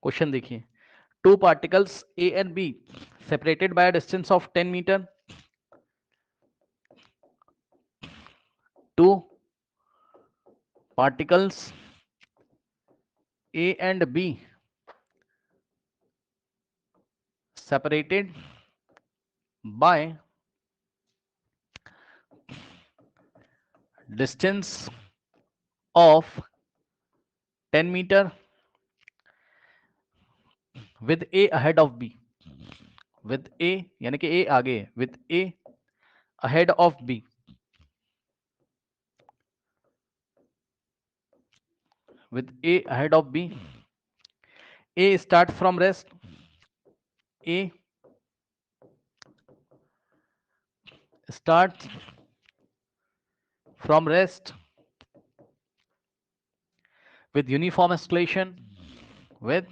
Question देखिए, two particles A and B separated by a distance of 10 metre, two particles A and B separated by distance of 10 meter with A ahead of B, with A यानी कि A आगे है, with A ahead of B, with A ahead of B. A start from rest, A starts from rest with uniform acceleration, with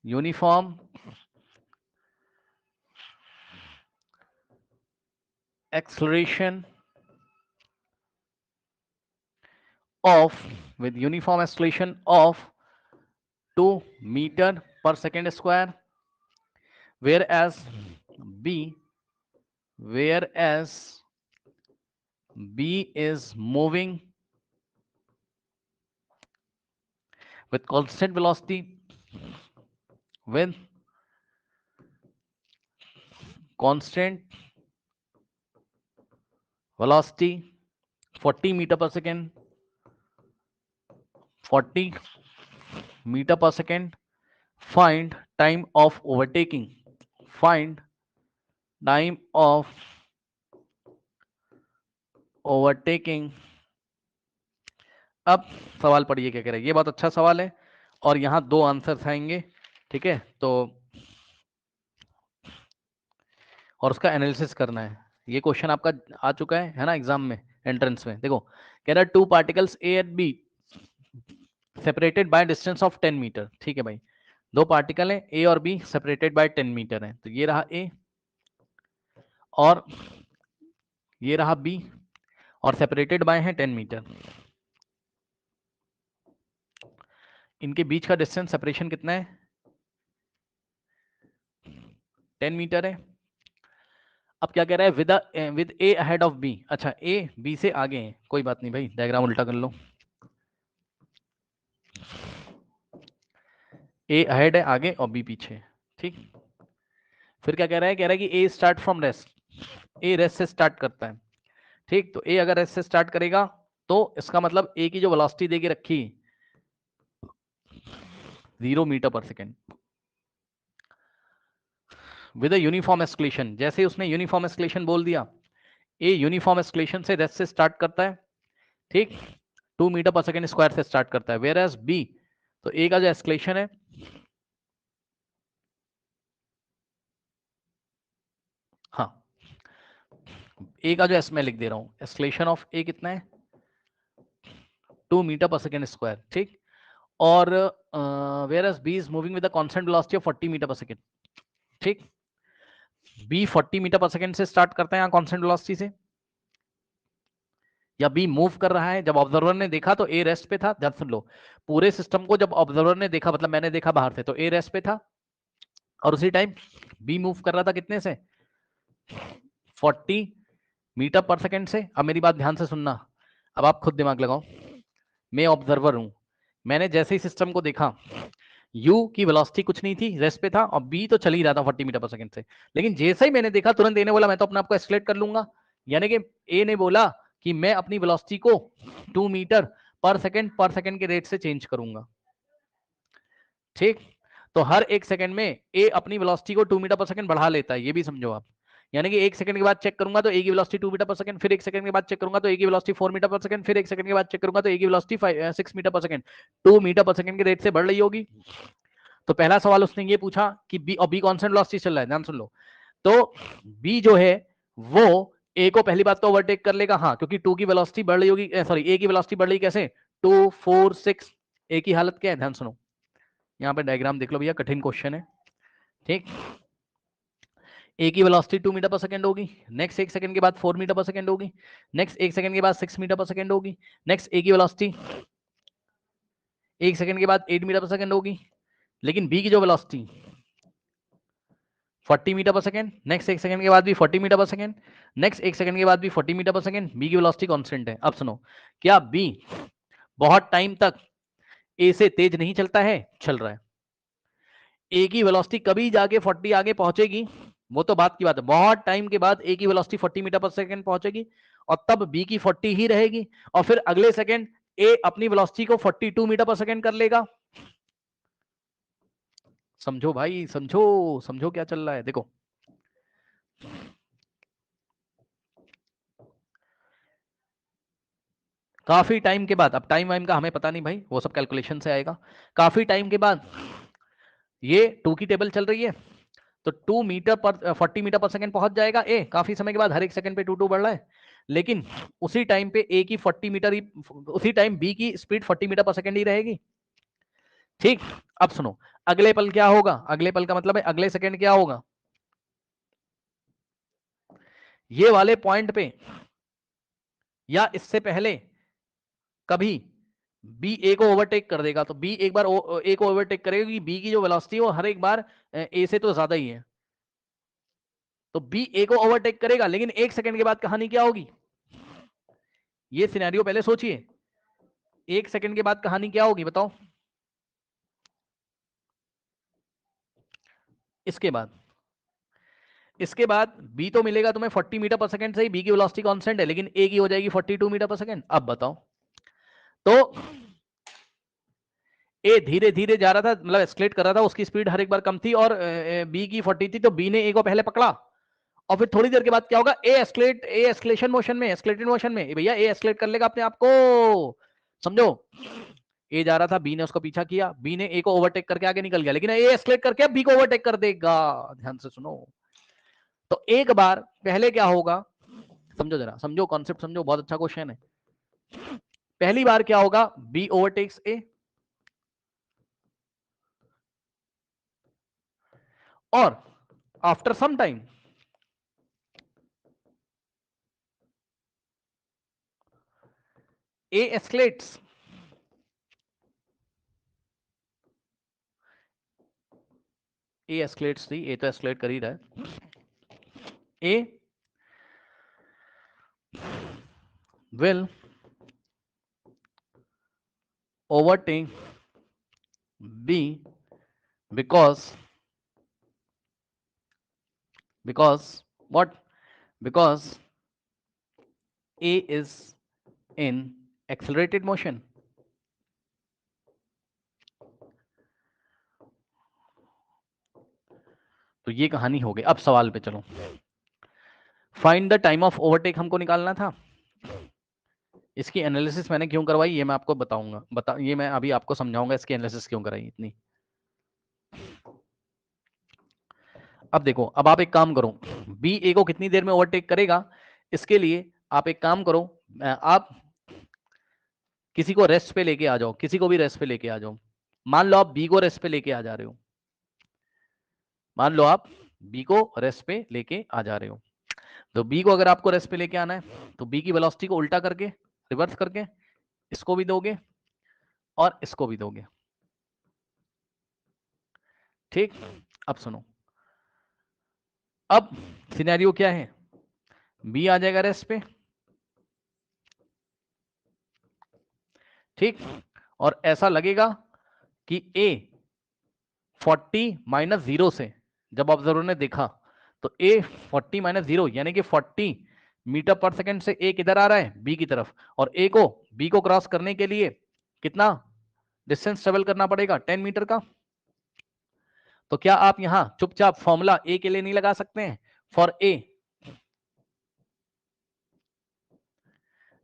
uniform acceleration of, with uniform acceleration of 2 meter per second square, whereas B, whereas B is moving with constant velocity, with constant velocity 40 meter per second, 40 meter per second. Find time of overtaking, find time of overtaking. अब सवाल पढ़िए क्या कह रहा है, ये बहुत अच्छा सवाल है और यहां दो आंसर्स आएंगे, ठीक है, तो और उसका एनालिसिस करना है। ये क्वेश्चन आपका आ चुका है ना एग्जाम में, एंट्रेंस में। देखो कह रहा है two particles A and B separated by distance of 10 metre, ठीक है भाई, दो पार्टिकल हैं ए और बी सेपरेटेड बाय 10 मीटर है, तो ये रहा ए और ये रहा बी और सेपरेटेड बाय है 10 मीटर। इनके बीच का डिस्टेंस सेपरेशन कितना है, 10 मीटर है। अब क्या कह रहा है, with A ahead of B, अच्छा ए बी से आगे है, कोई बात नहीं भाई, डायग्राम उल्टा कर लो, ए अहेड है आगे और बी पीछे, ठीक। फिर क्या कह रहा है, कह रहा है कि A start from rest, A rest से स्टार्ट करता है, ठीक, तो ए अगर रेस्ट से स्टार्ट करेगा तो इसका मतलब ए की जो वेलोसिटी देके रखी 0 metre per second with a uniform escalation, जैसे उसने यूनिफॉर्म एस्केलेशन बोल दिया, ए यूनिफॉर्म एस्केलेशन से रेस्ट से स्टार्ट करता है, ठीक, 2 मीटर पर सेकेंड स्क्वायर से स्टार्ट करता है, वेयर एज बी, तो ए का जो एस्केलेशन है, हाँ ए का जो एस मैं लिख दे रहा हूं, एस्केलेशन ऑफ ए कितना है 2 मीटर पर सेकेंड स्क्वायर, ठीक, और where as B is moving with constant velocity of 40 metre per second, ठीक, बी 40 मीटर पर सेकेंड से स्टार्ट करता है यहाँ कांस्टेंट वेलोसिटी से, या बी मूव कर रहा है, जब ऑब्जर्वर ने देखा तो ए रेस्ट पे था, ध्यान सुन लो, पूरे सिस्टम को जब ऑब्जर्वर ने देखा, मतलब मैंने देखा बाहर से, तो ए रेस्ट पे था और उसी टाइम बी मूव कर रहा था कितने से 40 मीटर पर सेकेंड से। अब मेरी बात ध्यान से सुनना, अब आप खुद दिमाग लगाओ, मैं ऑब्जर्वर हूं, मैंने जैसे ही सिस्टम को देखा u की वेलोसिटी कुछ नहीं थी, रेस्ट पे था, और b तो चल ही रहा था 40 मीटर पर सेकंड से, लेकिन जैसे ही मैंने देखा तुरंत ए ने बोला मैं तो अपने आप को एक्सलेट कर लूंगा, यानी कि ए ने बोला कि मैं अपनी वेलोसिटी को 2 मीटर पर सेकंड के रेट से चेंज करूंगा, ठीक, तो हर एक सेकंड में ए अपनी वेलोसिटी को 2 मीटर पर सेकंड बढ़ा लेता है, ये भी समझो आप, यानी कि एक सेकंड के बाद चेक करूंगा तो ए की वेलोसिटी 2 मीटर पर सेकंड, फिर एक सेकंड के बाद चेक करूंगा तो ए की वेलोसिटी 4 मीटर पर सेकंड, फिर एक सेकंड के बाद चेक करूंगा तो ए की वेलोसिटी 6 मीटर पर सेकंड, 2 मीटर पर सेकंड के रेट से बढ़ रही होगी। तो पहला सवाल उसने ये पूछा कि बी, और बी कांस्टेंट वेलोसिटी चल रहा है, ध्यान सुन लो, तो बी जो है वो ए को पहली बात तो ओवरटेक कर लेगा, हाँ, क्योंकि 2 की वेलोसिटी बढ़ रही होगी, सॉरी ए की वेलोसिटी बढ़ रही कैसे, 2 4 6, ए की हालत क्या है, ध्यान सुनो, यहाँ पे डायग्राम देख लो भैया, कठिन क्वेश्चन है, ठीक, ए की वेलोसिटी 2 मीटर पर सेकंड होगी, नेक्स्ट एक सेकंड के बाद 4 मीटर पर सेकंड होगी, नेक्स्ट एक सेकंड के बाद 6 मीटर पर सेकंड होगी, नेक्स्ट ए की वेलोसिटी 1 सेकंड के बाद 8 मीटर पर सेकंड होगी, लेकिन बी की जो वेलोसिटी 40 मीटर पर सेकंड, नेक्स्ट 1 सेकंड के बाद भी 40 मीटर पर सेकंड, नेक्स्ट 1 सेकंड के बाद भी 40 मीटर पर सेकंड, बी की वेलोसिटी कांस्टेंट है। अब सुनो, क्या बी बहुत टाइम तक ए से तेज नहीं चलता है? चल रहा है। ए की वेलोसिटी कभी जाके 40 आगे पहुंचेगी, वो तो बात की बात है। बहुत टाइम के बाद ए की वेलोसिटी 40 मीटर पर सेकंड पहुंचेगी और तब बी की 40 ही रहेगी, और फिर अगले सेकंड ए अपनी वेलोसिटी को 42 मीटर पर सेकंड कर लेगा। समझो भाई, समझो, समझो क्या चल रहा है। देखो, काफी टाइम के बाद, अब टाइम वाइम का हमें पता नहीं भाई, वो सब कैलकुलेशन से आएगा। काफी टाइम के बाद ये 2 की टेबल चल रही है, तो 2 मीटर पर 40 मीटर पर सेकंड पहुंच जाएगा ए, काफी समय के बाद, हर एक सेकंड पे 2 बढ़ रहा है। लेकिन उसी टाइम पे ए की 40 मीटर ही, उसी टाइम बी की स्पीड 40 मीटर पर सेकंड ही रहेगी। ठीक, अब सुनो, अगले पल क्या होगा? अगले पल का मतलब है अगले सेकंड क्या होगा? ये वाले पॉइंट पे या इससे पहले कभी बी ए को ओवरटेक कर देगा, तो बी एक बार ए को ओवरटेक करेगा, क्योंकि बी की जो वेलोसिटी है वो हर एक बार ए से तो ज्यादा ही है, तो बी ए को ओवरटेक करेगा। लेकिन 1 सेकंड के बाद कहानी क्या होगी? ये सिनेरियो पहले सोचिए, 1 सेकंड के बाद कहानी क्या होगी बताओ? इसके बाद, इसके बाद बी तो मिलेगा तुम्हें 40 मीटर पर सेकंड से ही, बी की वेलोसिटी कांस्टेंट है, लेकिन ए की हो जाएगी 42 मीटर पर सेकंड। अब बताओ, तो ए धीरे धीरे जा रहा था, मतलब एस्केलेट कर रहा था, उसकी स्पीड हर एक बार कम थी, और बी की 40 थी, तो बी ने ए को पहले पकड़ा, और फिर थोड़ी देर के बाद क्या होगा? ए एस्केलेशन मोशन में, एस्केलेटेड मोशन में भैया ए एस्केलेट कर लेगा अपने आप को। समझो, ए जा रहा था, बी ने उसको पीछा किया, बी ने ए को ओवरटेक करके आगे निकल गया, लेकिन ए एस्केलेट करके बी को ओवरटेक कर देगा। ध्यान से सुनो, तो एक बार पहले क्या होगा, समझो जरा, समझो कॉन्सेप्ट, समझो, बहुत अच्छा क्वेश्चन है। पहली बार क्या होगा? बी ओवरटेक्स ए, और आफ्टर सम टाइम ए एस्केलेट्स, ए एस्केलेट्स थी, ए तो एस्केलेट कर ही रहा है। ए will overtake B because what? Because A is in accelerated motion. तो ये कहानी हो गई। अब सवाल पे चलो, find the time of overtake हमको निकालना था। इसकी एनालिसिस मैंने क्यों करवाई ये मैं आपको बताऊंगा, ये मैं अभी आपको समझाऊंगा इसकी एनालिसिस क्यों कराई इतनी। अब देखो, अब आप एक काम करो, बी ए को कितनी देर में ओवरटेक करेगा, इसके लिए आप एक काम करो, आप किसी को रेस्ट पे लेके आ जाओ, किसी को भी रेस्ट पे लेके आ जाओ। मान लो आप बी को रेस्ट पे लेके आ जा रहे हो, मान लो आप बी को रेस्ट पे लेके आ जा रहे हो, तो बी को अगर आपको रेस्ट पे लेके आना है, तो बी की वेलोसिटी को उल्टा करके, रिवर्स करके, इसको भी दोगे और इसको भी दोगे। ठीक, अब सुनो, अब सिनेरियो क्या है? बी आ जाएगा रेस्ट पे, ठीक, और ऐसा लगेगा कि ए 40 माइनस 0 से, जब ऑब्जर्वर ने देखा, तो ए 40 माइनस 0 यानी कि 40 मीटर पर सेकंड से ए किधर आ रहा है? बी की तरफ, और ए को बी को क्रॉस करने के लिए कितना डिस्टेंस ट्रेवल करना पड़ेगा? 10 मीटर का। तो क्या आप यहां चुपचाप फॉर्मूला ए के लिए नहीं लगा सकते हैं? For A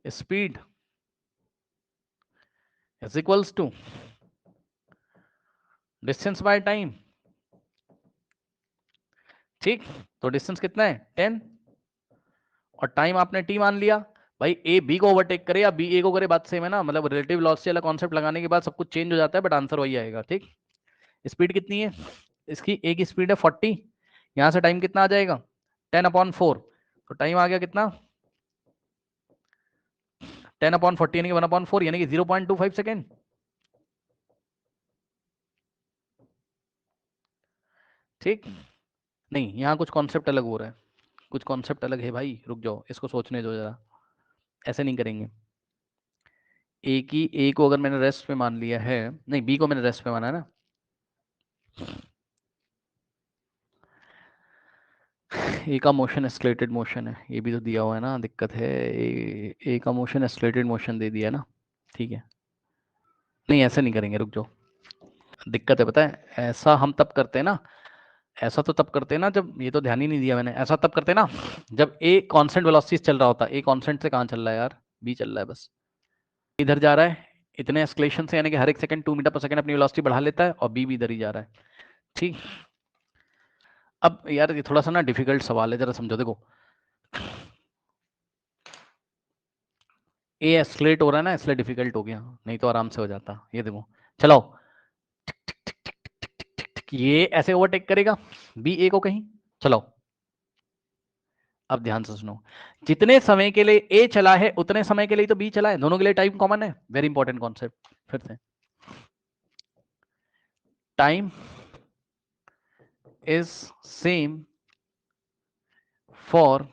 speed is equals to distance by time. ठीक, तो डिस्टेंस कितना है? 10, और टाइम आपने टी मान लिया। भाई ए बी को ओवरटेक करे या बी ए को करे, बात सेम है ना, मतलब रिलेटिव वेलोसिटी वाला कॉन्सेप्ट लगाने के बाद सब कुछ चेंज हो जाता है, बट आंसर वही आएगा। ठीक, स्पीड कितनी है इसकी? ए की स्पीड है 40, यहां से टाइम कितना आ जाएगा? 10/4, तो टाइम आ गया कितना? 10/40 यानी कि 1/4 यानी कि 0.25 सेकेंड। ठीक, नहीं यहाँ कुछ कॉन्सेप्ट अलग हो रहा है, कुछ कॉन्सेप्ट अलग है भाई, रुक जाओ, इसको सोचने दो जरा, ऐसे नहीं करेंगे। ए को अगर मैंने रेस्ट पे मान लिया है, नहीं बी को मैंने रेस्ट पे माना है ना, ए का मोशन एस्केलेटेड मोशन है, ये भी तो दिया हुआ है ना, दिक्कत है, ए का मोशन एस्केलेटेड मोशन दे दिया है ना, ठीक है, नहीं ऐसे नहीं करेंगे, रुक जाओ, दिक्कत है पता है, ऐसा हम तब करते हैं ना, ऐसा तो तब करते हैं ना जब, ये तो ध्यान ही नहीं दिया मैंने, ऐसा तब करते हैं ना जब ए कांस्टेंट वेलोसिटी चल रहा होता है, ए कांस्टेंट से कहाँ चल रहा है यार, बी चल रहा है बस, इधर जा रहा है इतने एस्केलेशन से, यानी कि हर एक सेकंड 2 मीटर पर सेकंड अपनी वेलोसिटी बढ़ा लेता है, और बी भी इधर ही जा रहा है, ठीक। अब यार ये थोड़ा सा ना डिफिकल्ट सवाल है, जरा समझो, देखो ए एस्केलेट हो रहा है ना, इसलिए डिफिकल्ट हो गया, नहीं तो आराम से हो जाता, ये देखो, चलो ये ऐसे ओवरटेक करेगा बी ए को कहीं, चलो अब ध्यान से सुनो, जितने समय के लिए ए चला है उतने समय के लिए तो बी चला है, दोनों के लिए टाइम कॉमन है, वेरी इंपॉर्टेंट कॉन्सेप्ट, फिर से time is same for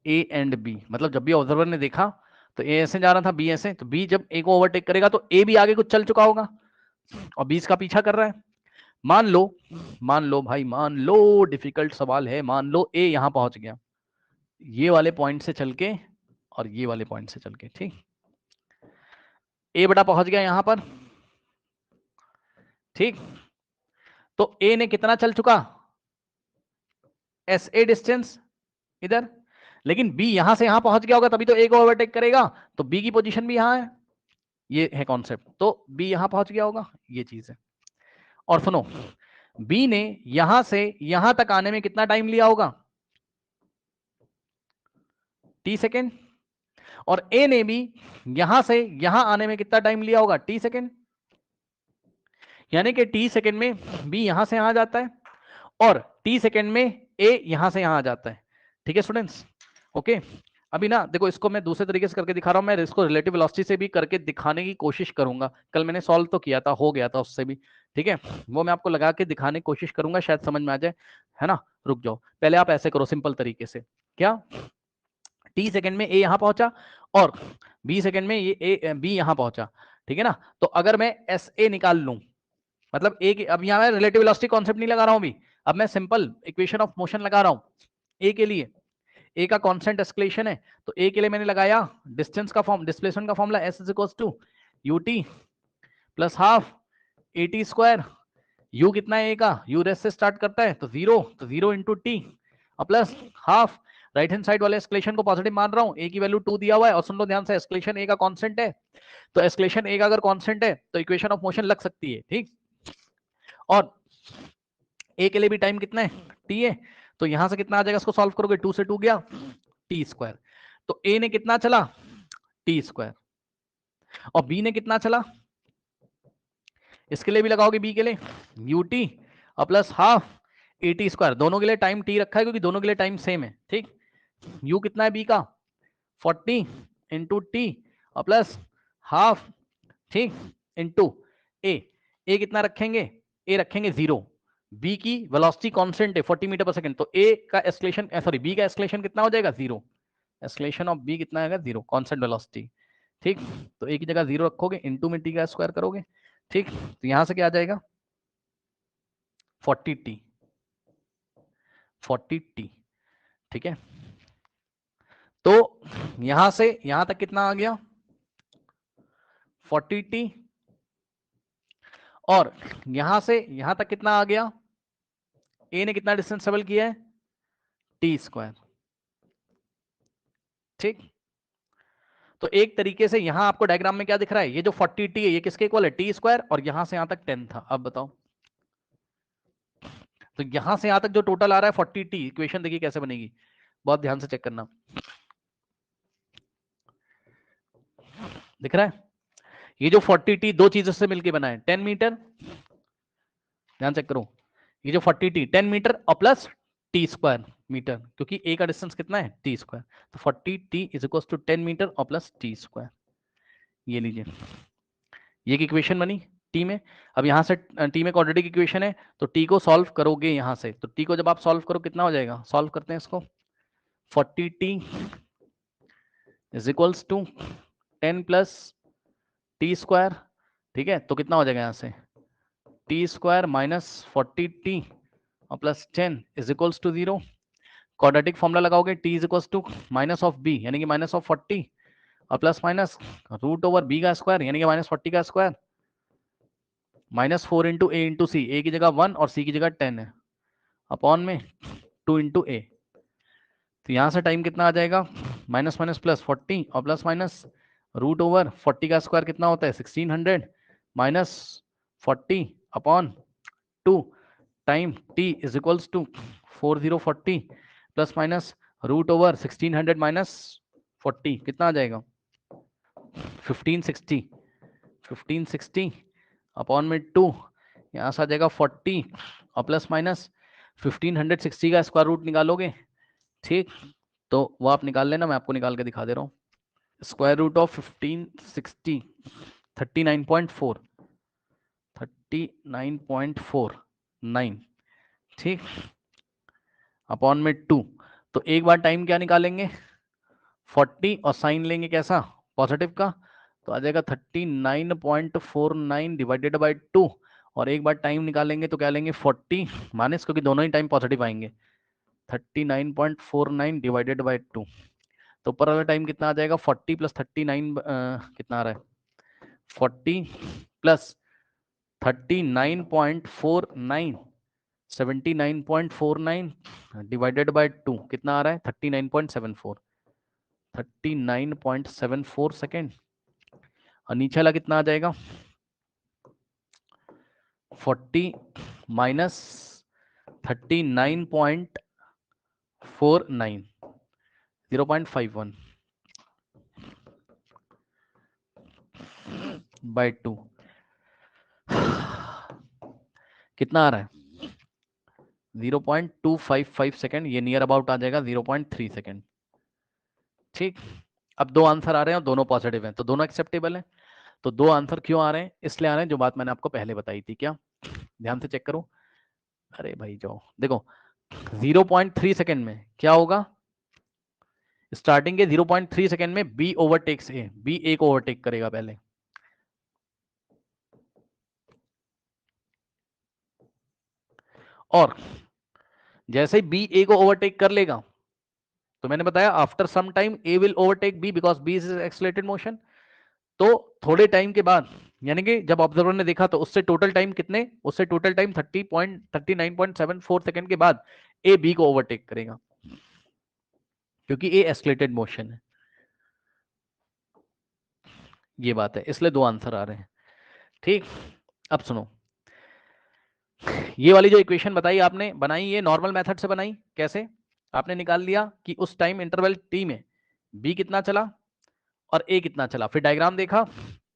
A and B, मतलब जब भी ऑब्जर्वर ने देखा तो ए ऐसे जा रहा था, बी ऐसे, तो बी जब ए को ओवरटेक करेगा तो ए भी आगे कुछ चल चुका होगा और बी इसका पीछा कर रहा है, मान लो भाई, मान लो डिफिकल्ट सवाल है, मान लो ए यहां पहुंच गया, ये वाले पॉइंट से चल के और ये वाले पॉइंट से चल के, ठीक, ए बड़ा पहुंच गया यहां पर, ठीक, तो ए ने कितना चल चुका, एस ए डिस्टेंस इधर, लेकिन बी यहां से यहां पहुंच गया होगा तभी तो ए को ओवरटेक करेगा, तो बी की पोजीशन भी यहां है, ये है कॉन्सेप्ट, तो बी यहां पहुंच गया होगा, ये चीज है। और सुनो, बी ने यहां से यहां तक आने में कितना टाइम लिया होगा, टी सेकेंड, और ए ने भी यहां से यहां आने में कितना टाइम लिया होगा, टी सेकेंड, यानी कि टी सेकेंड में बी यहां से यहां जाता है और टी सेकेंड में ए यहां से यहां आ जाता है, ठीक है स्टूडेंट्स, ओके। अभी ना देखो, इसको मैं दूसरे तरीके से करके दिखा रहा हूं, मैं इसको रिलेटिव वेलोसिटी से भी करके दिखाने की कोशिश करूंगा, कल मैंने सॉल्व तो किया था, हो गया था उससे भी, ठीक है, वो मैं आपको लगा के दिखाने की कोशिश करूंगा, शायद समझ में आ जाए, है ना। रुक जाओ, पहले आप ऐसे करो सिंपल तरीके से, क्या टी सेकंड में ए यहां पहुंचा और बी सेकंड में ये ए बी यहां पहुंचा, ठीक है ना, तो अगर मैं एस ए निकाल लूं, मतलब ए की, अब यहां मैं रिलेटिव वेलोसिटी कॉन्सेप्ट नहीं लगा रहा हूं अभी, अब मैं सिंपल इक्वेशन ऑफ मोशन लगा रहा हूं ए के लिए, ए का कांस्टेंट एस्केलेशन है, तो ए के लिए मैंने लगाया डिस्टेंस का फॉर्म, डिस्प्लेसमेंट का formula S is equals to u t plus half A T square, U कितना है ए का, यू रेस से स्टार्ट करता है तो जीरो इंटू टी और plus half, right hand side वाले एस्केलेशन को पॉजिटिव मान रहा हूं, ए की वैल्यू 2 दिया हुआ है, और सुन लो ध्यान से, एस्केलेशन ए का कांस्टेंट है, तो एस्केलेशन ए का अगर कांस्टेंट है तो इक्वेशन ऑफ मोशन लग सकती है, ठीक, और ए के लिए भी टाइम कितना है, टी है, तो यहां से कितना आ जाएगा, इसको सॉल्व करोगे 2 से 2 गया, टी स्क्वायर, तो ए ने कितना चला, टी स्क्वायर, और बी ने कितना चला, इसके लिए भी लगाओगे बी के लिए यूटी और plus half A T square, दोनों के लिए टाइम टी रखा है क्योंकि दोनों के लिए टाइम सेम है, ठीक, यू कितना है बी का 40 इंटू टी और प्लस हाफ, ठीक, इंटू ए, ए कितना रखेंगे, ए रखेंगे 0, बी की वेलोसिटी कांस्टेंट है 40 मीटर पर सेकंड, तो ए का एस्केलेशन, सॉरी बी का एस्केलेशन कितना हो जाएगा 0, एस्केलेशन ऑफ बी कितना आएगा 0, कांस्टेंट वेलोसिटी, ठीक, तो ए की जगह 0 रखोगे, इंटू में टी का स्क्वायर करोगे, ठीक, तो यहां से क्या आ जाएगा 40 टी, ठीक है, तो यहां से यहां तक कितना आ गया 40t, और यहां से यहां तक कितना आ गया, ए ने कितना डिस्टेंस ट्रेवल किया है टी स्क्वायर, ठीक, तो एक तरीके से यहां आपको डायग्राम में क्या दिख रहा है, ये जो 40t है ये किसके इक्वल है, टी स्क्वायर, और यहां से यहां तक 10 था, अब बताओ, तो यहां से यहां तक जो टोटल आ रहा है 40t, इक्वेशन देखिए कैसे बनेगी, बहुत ध्यान से चेक करना, दिख रहा है, ये जो 40t दो चीजों से मिलकर बना है, 10 मीटर, ध्यान चेक करो, ये जो 40t 10 मीटर और प्लस टी स्क्वायर मीटर, क्योंकि ए का डिस्टेंस कितना है टी स्क्वायर, तो 40t is equal to 10 metre और प्लस टी स्क्वायर, ये लीजिए, ये की इक्वेशन बनी, टी में। अब यहाँ से टी में क्वाड्रेटिक इक्वेशन है, तो टी को सॉल्व करोगे यहाँ से, तो टी को जब आप सॉल्व करो कितना हो जाएगा, सॉल्व करते हैं इसको, 40t is equals to 10 plus T square, ठीक है, तो कितना हो जाएगा यहाँ से, टी स्क्वायर माइनस 40t और plus 10 is equals to 0। Quadratic formula लगाओगे, T is equals to minus of B यानी कि माइनस ऑफ 40 और plus minus root over B का स्क्वायर यानी कि माइनस 40 का square, minus 4 into A into C, A की जगह 1 और सी की जगह 10 है, अपॉन में 2 इंटू ए। तो यहाँ से टाइम कितना आ जाएगा, माइनस माइनस प्लस 40 और प्लस माइनस रूट ओवर 40 का स्क्वायर कितना होता है 1600 minus 40 upon 2 time t is equals to 4040 plus minus root over 1600 minus 40 कितना आ जाएगा 1560 अपॉन में 2, यहाँ से आ जाएगा 40 और प्लस माइनस 1560 का स्क्वायर रूट निकालोगे, ठीक, तो वो आप निकाल लेना, मैं आपको निकाल के दिखा दे रहा हूँ। स्क्वायर रूट ऑफ 1560 39.49, ठीक, अपॉन में 2। तो एक बार टाइम क्या निकालेंगे 40 और साइन लेंगे कैसा पॉजिटिव का, तो आ जाएगा 39.49 डिवाइडेड बाई 2, और एक बार टाइम निकालेंगे तो क्या लेंगे 40 माइनस, क्योंकि दोनों ही टाइम पॉजिटिव आएंगे, 39.49 डिवाइडेड बाई 2, तो ऊपर वाला टाइम कितना आ जाएगा 40 प्लस 39 कितना आ रहा है 40 प्लस 39.49 79.49 डिवाइडेड बाय 2 कितना आ रहा है 39.74 सेकेंड, और नीचे वाला कितना आ जाएगा 40 माइनस 39.49 0.51 बाय 2 कितना आ रहा है 0.255 सेकेंड, ये नियर अबाउट आ जाएगा 0.3 सेकेंड, ठीक। अब दो आंसर आ रहे हैं और दोनों पॉजिटिव हैं, तो दोनों एक्सेप्टेबल हैं। तो दो आंसर क्यों आ रहे हैं, इसलिए आ रहे हैं जो बात मैंने आपको पहले बताई थी, क्या ध्यान से चेक करो, अरे भाई जाओ देखो 0.3 सेकेंड में क्या होगा, स्टार्टिंग के 0.3 सेकेंड में बी ओवरटेक्स ए, बी ए को ओवरटेक करेगा पहले, और जैसे ही बी ए को ओवरटेक कर लेगा, तो मैंने बताया after some time A will overtake B because B is accelerated motion, तो थोड़े टाइम के बाद यानी कि जब ऑब्जर्वर ने देखा तो उससे टोटल टाइम कितने, उससे टोटल टाइम 39.74 सेकंड के बाद ए बी को ओवरटेक करेगा, क्योंकि ए एक्सेलरेटेड मोशन है, ये बात है, इसलिए दो आंसर आ रहे हैं, ठीक। अब सुनो, ये वाली जो इक्वेशन बताई आपने बनाई, ये नॉर्मल मेथड से बनाई, कैसे आपने निकाल लिया कि उस टाइम इंटरवल टी में बी कितना चला और ए कितना चला, फिर डायग्राम देखा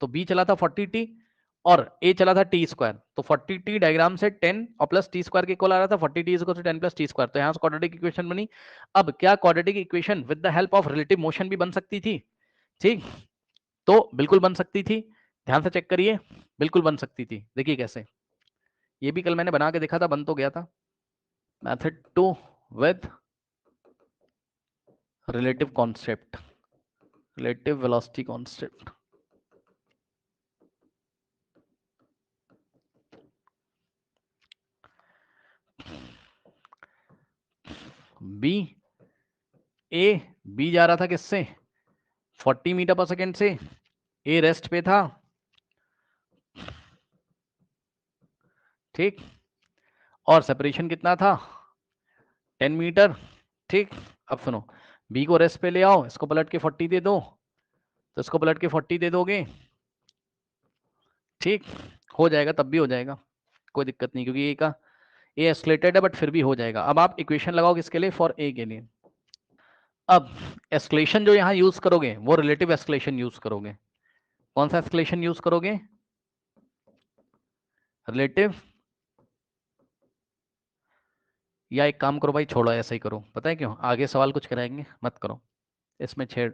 तो बी चला था 40t और ए चला था टी स्क्वायर, तो 40t डायग्राम से 10 और प्लस टी स्क्वायर के इक्वल आ रहा था, 40t is equal to 10 plus T square, तो यहाँ से क्वाड्रेटिक इक्वेशन बनी। अब क्या quadratic equation with the help of relative motion भी बन सकती थी, ठीक, तो बिल्कुल बन सकती थी, ध्यान से चेक करिए, बिल्कुल बन सकती थी, देखिए कैसे, ये भी कल मैंने बना के देखा था, बन तो गया था। Method 2 with relative concept, relative velocity concept, B B जा रहा था किससे 40 मीटर पर सेकेंड से, ए रेस्ट पे था, ठीक, और सेपरेशन कितना था 10 मीटर, ठीक। अब सुनो, बी को रेस्ट पे ले आओ, इसको पलट के 40 दे दो, तो इसको पलट के 40 दे दोगे, ठीक, हो जाएगा, तब भी हो जाएगा, कोई दिक्कत नहीं, क्योंकि ए का ए एस्केलेटेड है, बट फिर भी हो जाएगा। अब आप इक्वेशन लगाओ किसके लिए, फॉर ए के लिए। अब एस्केलेशन जो यहाँ यूज करोगे वो रिलेटिव एस्केलेशन यूज करोगे, कौन सा एस्केलेशन यूज करोगे, रिलेटिव, या एक काम करो भाई, छोड़ो ऐसा ही करो, पता है क्यों, आगे सवाल कुछ कराएंगे, मत करो इसमें छेड़,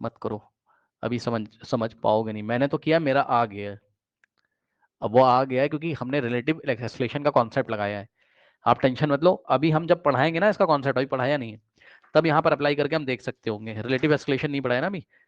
मत करो, अभी समझ समझ पाओगे नहीं, मैंने तो किया, मेरा आ गया, अब वो आ गया है क्योंकि हमने रिलेटिव एक्सेलरेशन का कॉन्सेप्ट लगाया है। आप टेंशन मत लो, अभी हम जब पढ़ाएंगे ना इसका कॉन्सेप्ट, अभी पढ़ाया नहीं है, तब यहाँ पर अप्लाई करके हम देख सकते होंगे। रिलेटिव एक्सेलरेशन नहीं पढ़ाया ना अभी,